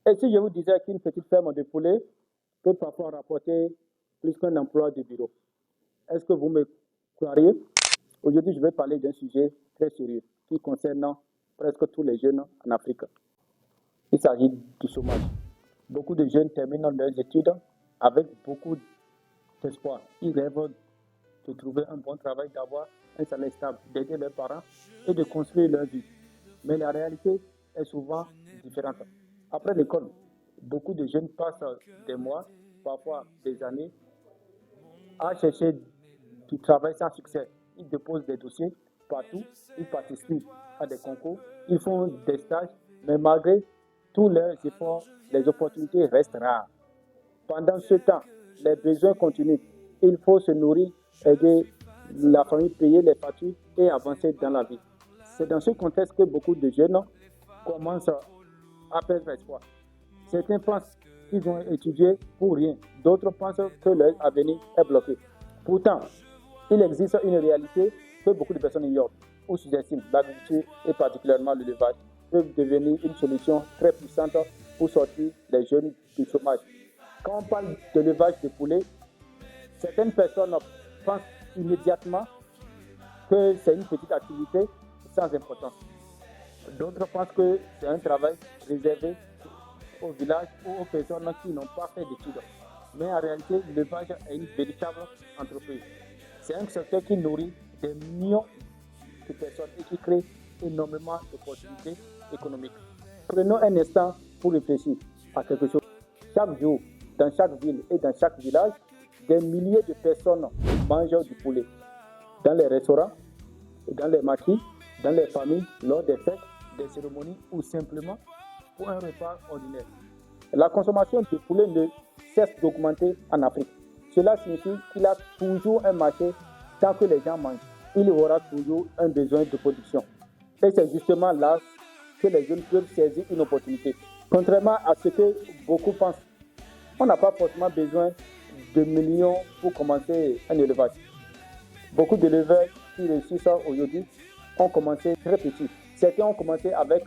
Et si je vous disais qu'une petite ferme de poulet peut parfois rapporter plus qu'un emploi de bureau, est-ce que vous me croiriez? Aujourd'hui, je vais parler d'un sujet très sérieux qui concerne presque tous les jeunes en Afrique. Il s'agit du chômage. Beaucoup de jeunes terminent leurs études avec beaucoup d'espoir. Ils rêvent de trouver un bon travail, d'avoir un salaire stable, d'aider leurs parents et de construire leur vie. Mais la réalité est souvent différente. Après l'école, beaucoup de jeunes passent des mois, parfois des années, à chercher du travail sans succès. Ils déposent des dossiers partout, ils participent à des concours, ils font des stages, mais malgré tous leurs efforts, les opportunités restent rares. Pendant ce temps, les besoins continuent. Il faut se nourrir, aider la famille, payer les factures et avancer dans la vie. C'est dans ce contexte que beaucoup de jeunes commencent à perdre espoir. Certains pensent qu'ils vont étudier pour rien. D'autres pensent que leur avenir est bloqué. Pourtant, il existe une réalité que beaucoup de personnes ignorent ou sous-estiment. L'agriculture et particulièrement l'élevage peuvent devenir une solution très puissante pour sortir les jeunes du chômage. Quand on parle d'élevage de poulets, certaines personnes pensent immédiatement que c'est une petite activité sans importance. D'autres pensent que c'est un travail réservé au village ou aux personnes qui n'ont pas fait d'études. Mais en réalité, l'élevage est une véritable entreprise. C'est un secteur qui nourrit des millions de personnes et qui crée énormément d'opportunités économiques. Prenons un instant pour réfléchir à quelque chose. Chaque jour, dans chaque ville et dans chaque village, des milliers de personnes mangent du poulet. Dans les restaurants, dans les maquis, dans les familles, lors des fêtes, des cérémonies ou simplement pour un repas ordinaire. La consommation de poulet ne cesse d'augmenter en Afrique. Cela signifie qu'il y a toujours un marché tant que les gens mangent. Il y aura toujours un besoin de production. Et c'est justement là que les jeunes peuvent saisir une opportunité. Contrairement à ce que beaucoup pensent, on n'a pas forcément besoin de millions pour commencer un élevage. Beaucoup d'éleveurs qui réussissent aujourd'hui ont commencé très petits. Certains ont commencé avec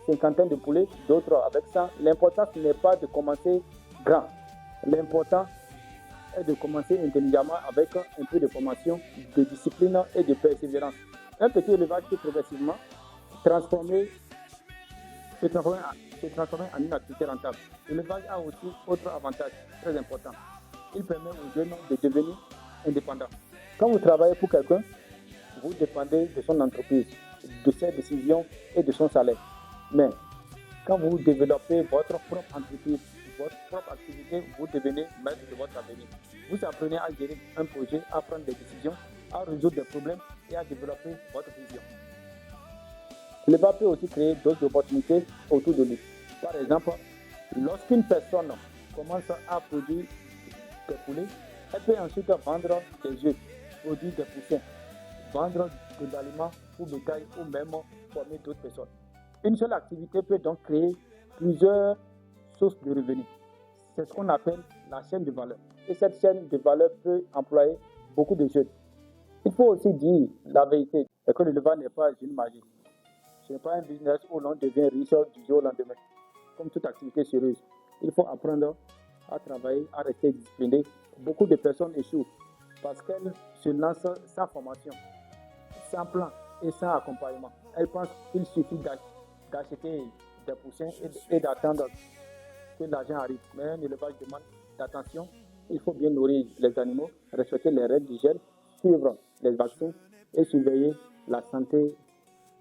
cinquantaine de poulets, d'autres avec 100. L'important, ce n'est pas de commencer grand. L'important est de commencer intelligemment avec un peu de formation, de discipline et de persévérance. Un petit élevage peut progressivement transformer, se transformer en une activité rentable. L'élevage a aussi autre avantage très important. Il permet aux jeunes de devenir indépendants. Quand vous travaillez pour quelqu'un, vous dépendez de son entreprise, de ses décisions et de son salaire. Mais quand vous développez votre propre entreprise, votre propre activité, vous devenez maître de votre avenir. Vous apprenez à gérer un projet, à prendre des décisions, à résoudre des problèmes et à développer votre vision. L'élevage peut aussi créer d'autres opportunités autour de lui. Par exemple, lorsqu'une personne commence à produire des poulets, elle peut ensuite vendre des œufs, produire des poussins, vendre de l'aliments pour bétail ou même former d'autres personnes. Une seule activité peut donc créer plusieurs sources de revenus. C'est ce qu'on appelle la chaîne de valeur. Et cette chaîne de valeur peut employer beaucoup de jeunes. Il faut aussi dire la vérité, c'est que l'élevage n'est pas une magie. Ce n'est pas un business où l'on devient riche du jour au lendemain. Comme toute activité sérieuse, il faut apprendre à travailler, à rester discipliné. Beaucoup de personnes échouent parce qu'elles se lancent sans formation, sans plan et sans accompagnement. Elles pensent qu'il suffit d'acheter des poussins et d'attendre que l'argent arrive. Mais un élevage demande d'attention. Il faut bien nourrir les animaux, respecter les règles d'hygiène, suivre les vaccins et surveiller la santé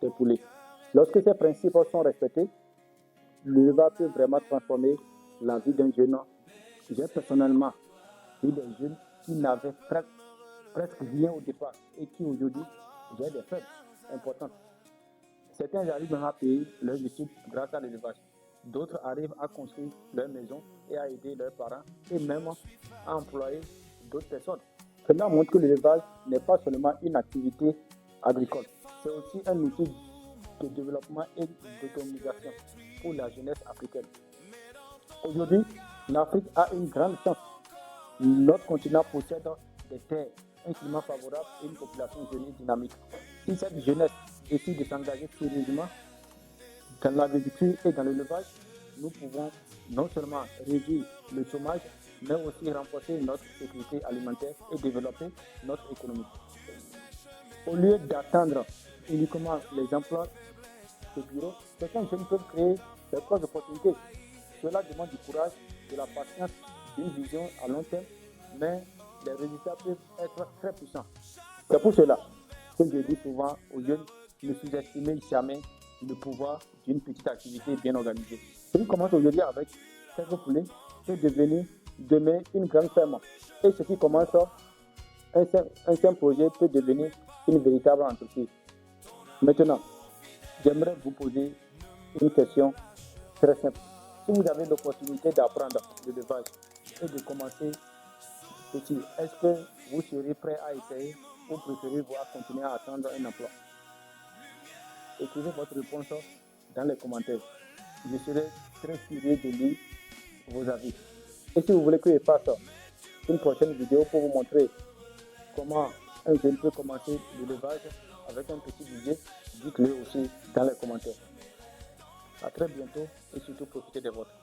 des poulets. Lorsque ces principes sont respectés, l'élevage peut vraiment transformer la vie d'un jeune. J'ai personnellement vu des jeunes qui n'avaient presque rien au départ et qui aujourd'hui ont des faibles importantes. Certains arrivent même à payer leurs études grâce à l'élevage. D'autres arrivent à construire leur maison et à aider leurs parents et même à employer d'autres personnes. Cela montre que l'élevage n'est pas seulement une activité agricole, c'est aussi un outil de développement et d'autonomisation pour la jeunesse africaine. Aujourd'hui, l'Afrique a une grande chance. Notre continent possède des terres, un climat favorable et une population jeune et dynamique. Si cette jeunesse décide de s'engager sérieusement dans l'agriculture et dans l'élevage, nous pouvons non seulement réduire le chômage, mais aussi renforcer notre sécurité alimentaire et développer notre économie. Au lieu d'attendre uniquement les emplois de bureau, certains jeunes peuvent créer des propres opportunités. Cela demande du courage, de la patience, d'une vision à long terme, mais les résultats peuvent être très puissants. C'est pour cela que je dis souvent aux jeunes, ne sous-estimez jamais le pouvoir d'une petite activité bien organisée. Ce qui commence aujourd'hui avec quelques poulets peut devenir demain une grande ferme. Et ce qui commence un simple projet peut devenir une véritable entreprise. Maintenant, j'aimerais vous poser une question très simple. Si vous avez l'opportunité d'apprendre l'élevage et de commencer petit, est-ce que vous serez prêt à essayer ou préférez-vous continuer à attendre un emploi? Écrivez votre réponse dans les commentaires. Je serai très curieux de lire vos avis. Et si vous voulez que je fasse une prochaine vidéo pour vous montrer comment un jeune peut commencer l'élevage avec un petit budget, dites-le aussi dans les commentaires. À très bientôt et surtout profitez des vôtres.